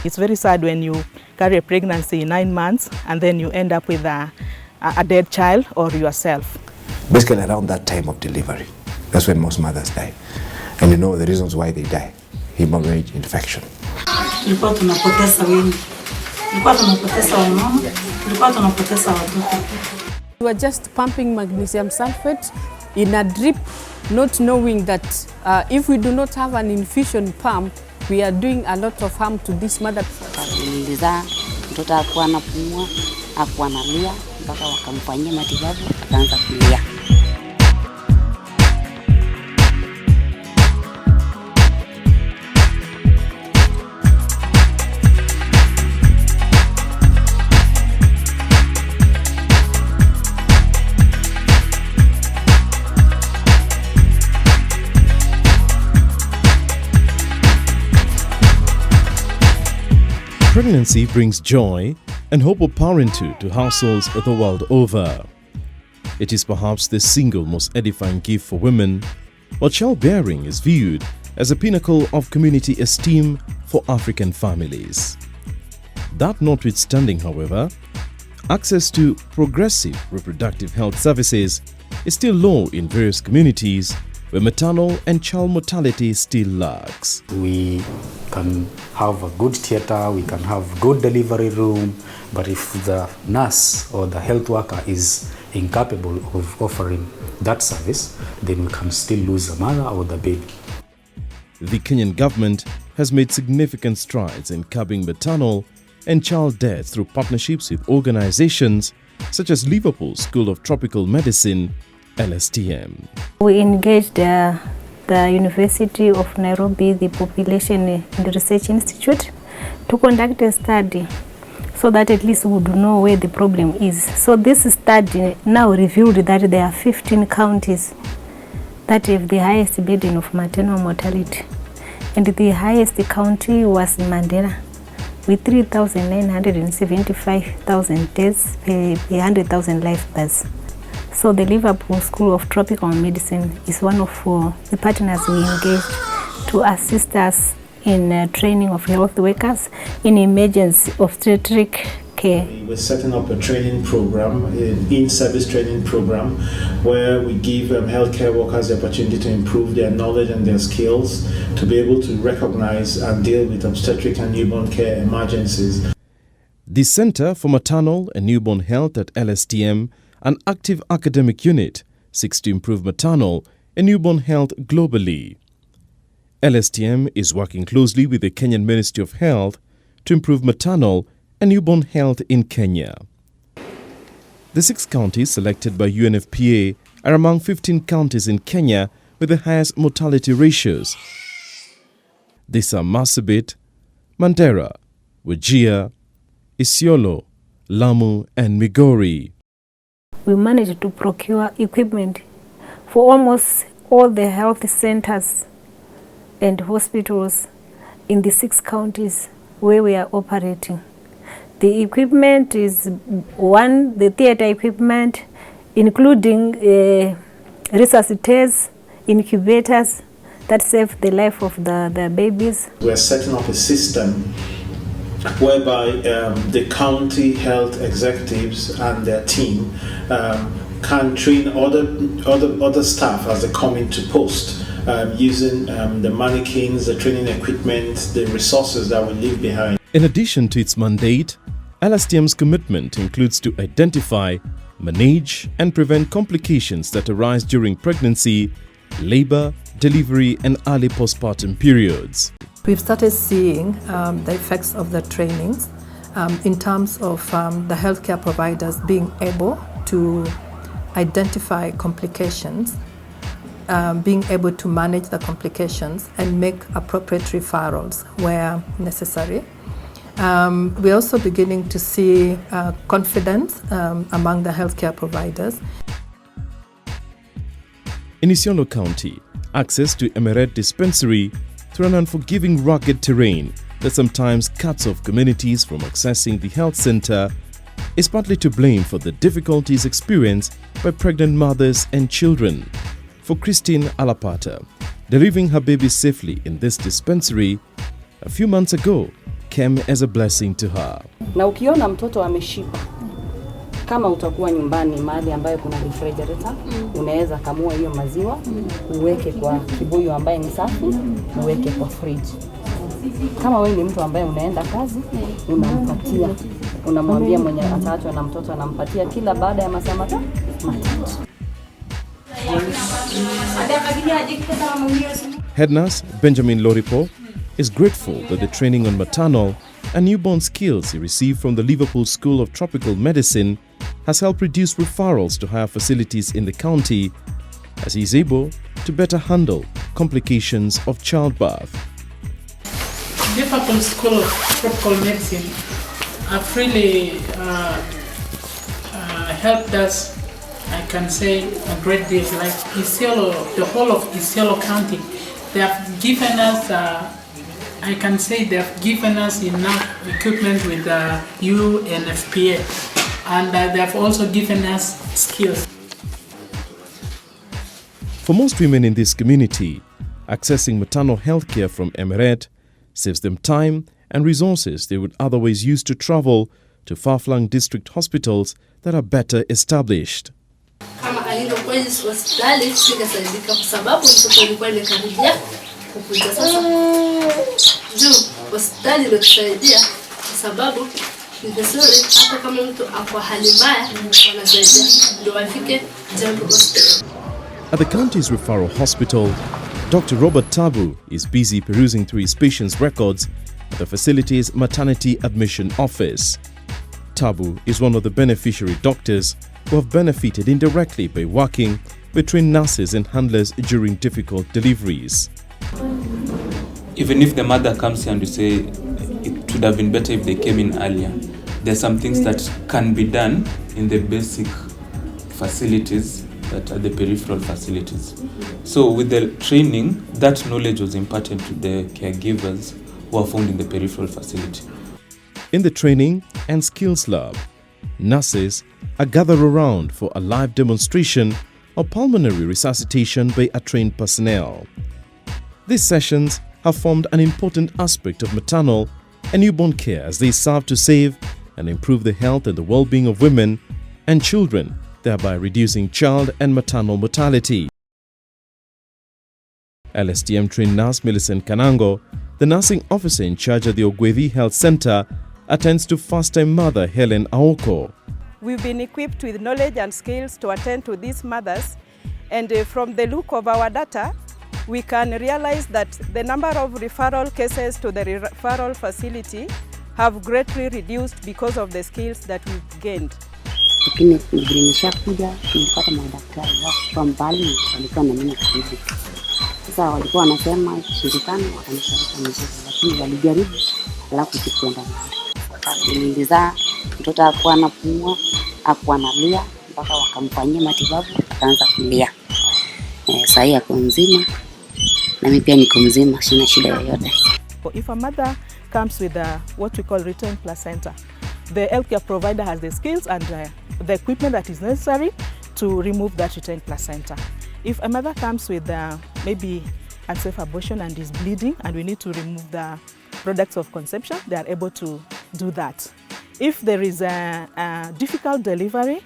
It's very sad when you carry a pregnancy in 9 months and then you end up with a dead child or yourself. Basically around that time of delivery, that's when most mothers die. And you know the reasons why they die: hemorrhage, infection. Tulikuwa tunapoteza wengi. Tulikuwa tunapoteza wamama, tulikuwa tunapoteza watoto. We were just pumping magnesium sulfate in a drip, not knowing that if we do not have an infusion pump, we are doing a lot of harm to this mother. Nilizaa mtoto hakuwa anapumua, hakuwa analia, mpaka wakamfanyia matibabu akaanza kulia. Pregnancy brings joy and hope of parenthood to households the world over. It is perhaps the single most edifying gift for women, while childbearing is viewed as a pinnacle of community esteem for African families. That notwithstanding, however, access to progressive reproductive health services is still low in various communities where maternal and child mortality still lags. We can have a good theatre, we can have good delivery room, but if the nurse or the health worker is incapable of offering that service, then we can still lose the mother or the baby. The Kenyan government has made significant strides in curbing maternal and child deaths through partnerships with organizations such as Liverpool School of Tropical Medicine, LSTM. We engaged the University of Nairobi, the Population and Research Institute, to conduct a study so that at least we would know where the problem is. So this study now revealed that there are 15 counties that have the highest burden of maternal mortality. And the highest county was Mandera, with 3,975,000 deaths per 100,000 life births. So the Liverpool School of Tropical Medicine is one of the partners we engaged to assist us in training of health workers in emergency obstetric care. We're setting up a training program, an in-service training program, where we give healthcare workers the opportunity to improve their knowledge and their skills to be able to recognize and deal with obstetric and newborn care emergencies. The Center for Maternal and Newborn Health at LSTM, an active academic unit, seeks to improve maternal and newborn health globally. LSTM is working closely with the Kenyan Ministry of Health to improve maternal and newborn health in Kenya. The 6 counties selected by UNFPA are among 15 counties in Kenya with the highest mortality ratios. These are Marsabit, Mandera, Wajir, Isiolo, Lamu and Migori. We managed to procure equipment for almost all the health centers and hospitals in the 6 counties where we are operating. The equipment is the theater equipment, including resuscitators, incubators that save the life of the babies. We're setting up a system whereby the county health executives and their team can train other staff as they come into post, using the mannequins, the training equipment, the resources that we leave behind. In addition to its mandate, LSTM's commitment includes to identify, manage and prevent complications that arise during pregnancy, labor, delivery and early postpartum periods. We've started seeing the effects of the trainings in terms of the healthcare providers being able to identify complications, being able to manage the complications and make appropriate referrals where necessary. We're also beginning to see confidence among the healthcare providers. In Isiolo County, access to Emeret Dispensary through an unforgiving rugged terrain that sometimes cuts off communities from accessing the health center is partly to blame for the difficulties experienced by pregnant mothers and children. For Christine Alapata, delivering her baby safely in this dispensary a few months ago came as a blessing to her. Na ukiona mtoto ameshiba, kama utakuwa nyumbani mahali ambayo kuna refrigerator, unaweza kamua hiyo maziwa, uweke kwa kibuyu ambaye ni safi, uweke kwa fridge. Kama wewe ni mtu ambaye unaenda kazi, unampatia, unamwambia mwenye ataachwa na mtoto anampatia kila baada ya masaa matatu. Head nurse Benjamin Loripo is grateful that the training on maternal and newborn skills he received from the Liverpool School of Tropical Medicine has helped reduce referrals to higher facilities in the county, as he is able to better handle complications of childbirth. Liverpool School of Tropical Medicine have really helped us, I can say, a great deal. Like Isiolo, the whole of Isiolo County, they have given us, I can say they have given us enough equipment with the UNFPA, and they have also given us skills. For most women in this community, accessing maternal health care from Emirates saves them time and resources they would otherwise use to travel to far-flung district hospitals that are better established. Kama alivyokuwa hospitali singesaidika kwa sababu mtoto alikuwa amekaribia kukuja. Sasa juu hospitali imetusaidia kwa sababu ni vizuri hata kama mtu ako hali mbaya wanasaidia ndio afike Jambo Hospital. At the county's referral hospital, Dr. Robert Tabu is busy perusing through his patients' records at the facility's maternity admission office. Tabu is one of the beneficiary doctors who have benefited indirectly by working with trained nurses and handlers during difficult deliveries. Even if the mother comes here and you say it would have been better if they came in earlier, there are some things that can be done in the basic facilities that are the peripheral facilities. So with the training, that knowledge was imparted to the caregivers who are found in the peripheral facility. In the training and skills lab, nurses are gathered around for a live demonstration of pulmonary resuscitation by a trained personnel. These sessions have formed an important aspect of maternal and newborn care as they serve to save and improve the health and the well-being of women and children, thereby reducing child and maternal mortality. LSTM trained nurse Millicent Kanango, the nursing officer in charge of the Ogwevi Health Center, attends to first-time mother Helen Aoko. We've been equipped with knowledge and skills to attend to these mothers, and from the look of our data, we can realize that the number of referral cases to the referral facility have greatly reduced because of the skills that we've gained. Lakini nimeshakuja nilipata madaktari wa mbali walikuwa na mimi karibu. Sasa walikuwa wanasema shirikani wakanipeleka mzuri, lakini walijaribu alafu sikwenda mbali. Nilizaa mtoto hakuwa anapumua, hakuwa analia mpaka wakamfanyia matibabu akaanza kulia. Sasa yako mzima na mimi pia niko mzima, sina shida yoyote. If a mother comes with what we call return placenta, the healthcare provider has the skills and the equipment that is necessary to remove that retained placenta. If a mother comes with maybe unsafe abortion and is bleeding and we need to remove the products of conception, they are able to do that. If there is a difficult delivery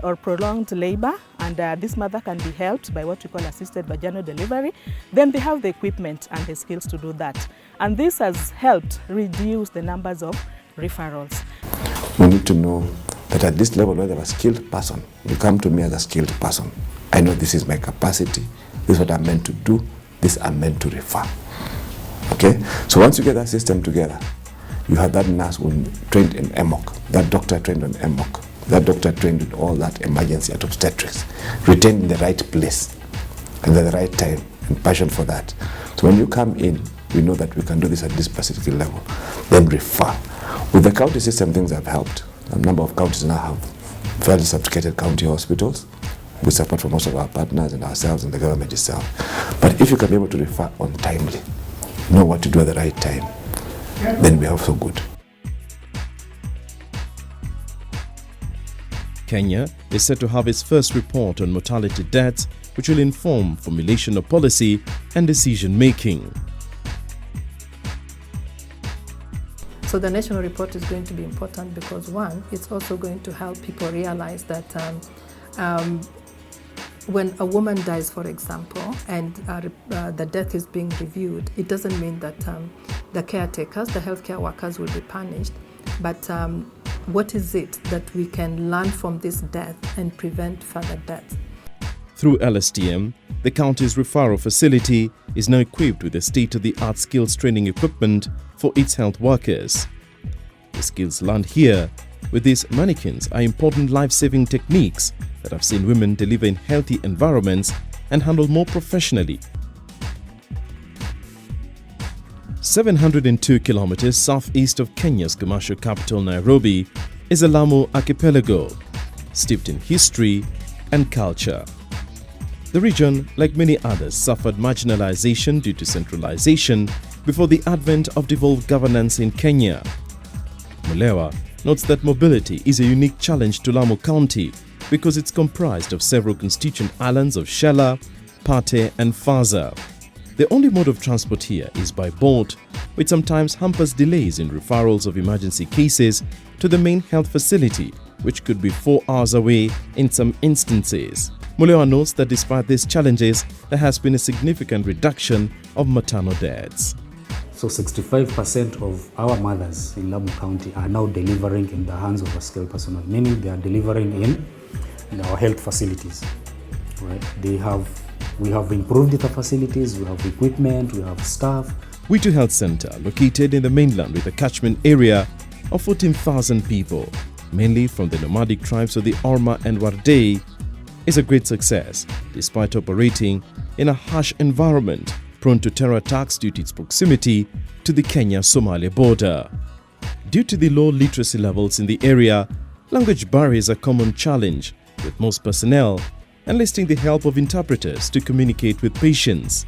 or prolonged labor and this mother can be helped by what we call assisted vaginal delivery, then they have the equipment and the skills to do that. And this has helped reduce the numbers of referrals. We need to know that at this level where there is a skilled person, you come to me as a skilled person. I know this is my capacity, this is what I'm meant to do, this I'm meant to refer. Okay? So once you get that system together, you have that nurse who trained in EMOC, that doctor trained on EMOC, that doctor trained in all that emergency at obstetrics, retained in the right place and at the right time and passion for that. So when you come in, we know that we can do this at this specific level, then refer. With the county system, things have helped. A number of counties now have fairly sophisticated county hospitals with support from most of our partners and ourselves and the government itself. But if you can be able to refer on timely, know what to do at the right time, then we are also good. Kenya is set to have its first report on mortality deaths, which will inform formulation of policy and decision-making. So the national report is going to be important because, one, it's also going to help people realize that when a woman dies, for example, and the death is being reviewed, it doesn't mean that the caretakers, the healthcare workers will be punished, but what is it that we can learn from this death and prevent further deaths? Through LSTM, the county's referral facility is now equipped with a state-of-the-art skills training equipment for its health workers. The skills learned here with these mannequins are important life-saving techniques that have seen women deliver in healthy environments and handle more professionally. 702 kilometers southeast of Kenya's commercial capital Nairobi is the Lamu Archipelago, steeped in history and culture. The region, like many others, suffered marginalization due to centralization before the advent of devolved governance in Kenya. Mulewa notes that mobility is a unique challenge to Lamu County because it's comprised of several constituent islands of Shela, Pate and Faza. The only mode of transport here is by boat, which sometimes hampers delays in referrals of emergency cases to the main health facility, which could be 4 hours away in some instances. Mulewa notes that despite these challenges, there has been a significant reduction of maternal deaths. So 65% of our mothers in Lamu County are now delivering in the hands of a skilled personnel, meaning they are delivering in our health facilities. Right? We have improved the facilities, we have equipment, we have staff. Witu Health Center, located in the mainland with a catchment area of 14,000 people, mainly from the nomadic tribes of the Orma and Wardei, is a great success despite operating in a harsh environment prone to terror attacks due to its proximity to the Kenya-Somalia border. Due to the low literacy levels in the area, language barriers are a common challenge, with most personnel enlisting the help of interpreters to communicate with patients.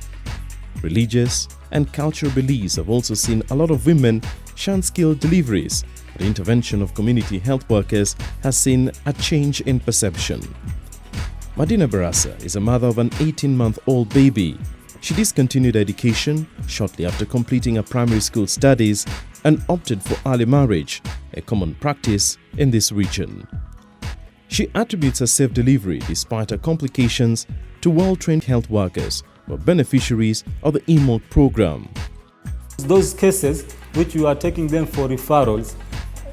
Religious and cultural beliefs have also seen a lot of women shun skilled deliveries. The intervention of community health workers has seen a change in perception. Madina Barasa is a mother of an 18-month-old baby. She discontinued education shortly after completing her primary school studies and opted for early marriage, a common practice in this region. She attributes her safe delivery despite her complications to well-trained health workers who are beneficiaries of the EMOG program. Those cases which we are taking them for referrals,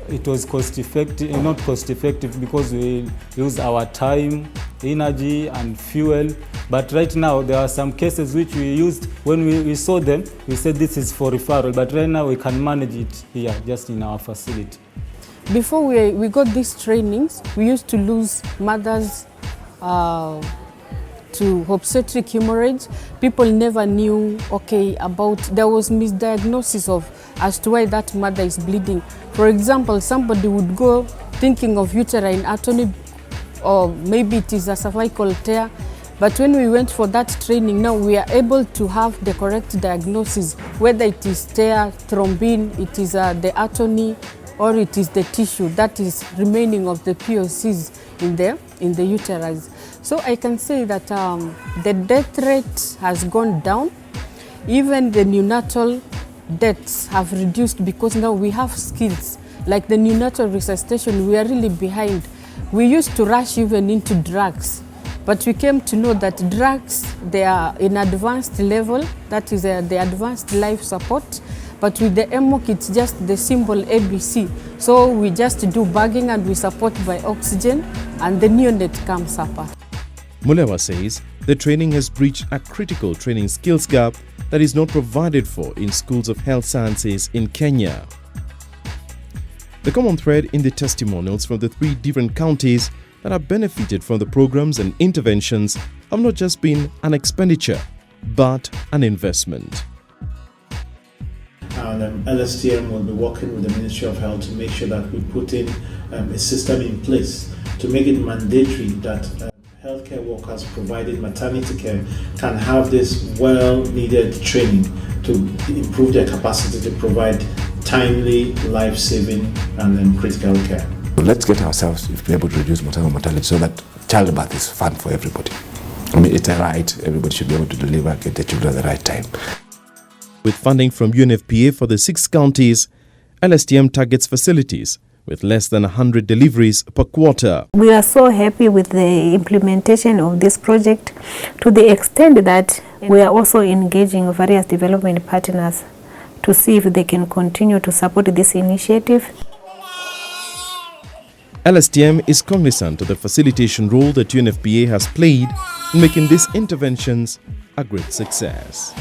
it was not cost effective because we use our time, energy and fuel. But right now there are some cases which we used when we saw them, we said this is for referral, but right now we can manage it here just in our facility. Before we got these trainings, we used to lose mothers to obstetric hemorrhage. People never knew, there was misdiagnosis as to why that mother is bleeding. For example, somebody would go thinking of uterine atony, or maybe it is a cervical tear. But when we went for that training, now we are able to have the correct diagnosis, whether it is tear, thrombin, it is the atony, or it is the tissue that is remaining of the POCs in the uterus. So I can say that the death rate has gone down. Even the neonatal deaths have reduced because now we have skills. Like the neonatal resuscitation, we are really behind. We used to rush even into drugs, but we came to know that drugs, they are in advanced level, that is the advanced life support. But with the EMOC, it's just the symbol ABC. So we just do bagging and we support by oxygen, and the neonate comes up. Mulewa says the training has breached a critical training skills gap that is not provided for in schools of health sciences in Kenya. The common thread in the testimonials from the 3 different counties that have benefited from the programs and interventions have not just been an expenditure, but an investment. And LSTM will be working with the Ministry of Health to make sure that we put in a system in place to make it mandatory that healthcare workers providing maternity care can have this well-needed training to improve their capacity to provide timely, life-saving and critical care. So let's get ourselves to be able to reduce maternal mortality so that childbirth is fun for everybody. I mean, it's a right. Everybody should be able to deliver, get their children at the right time. With funding from UNFPA for the 6 counties, LSTM targets facilities with less than 100 deliveries per quarter. We are so happy with the implementation of this project to the extent that we are also engaging various development partners to see if they can continue to support this initiative. LSTM is cognizant of the facilitation role that UNFPA has played in making these interventions a great success.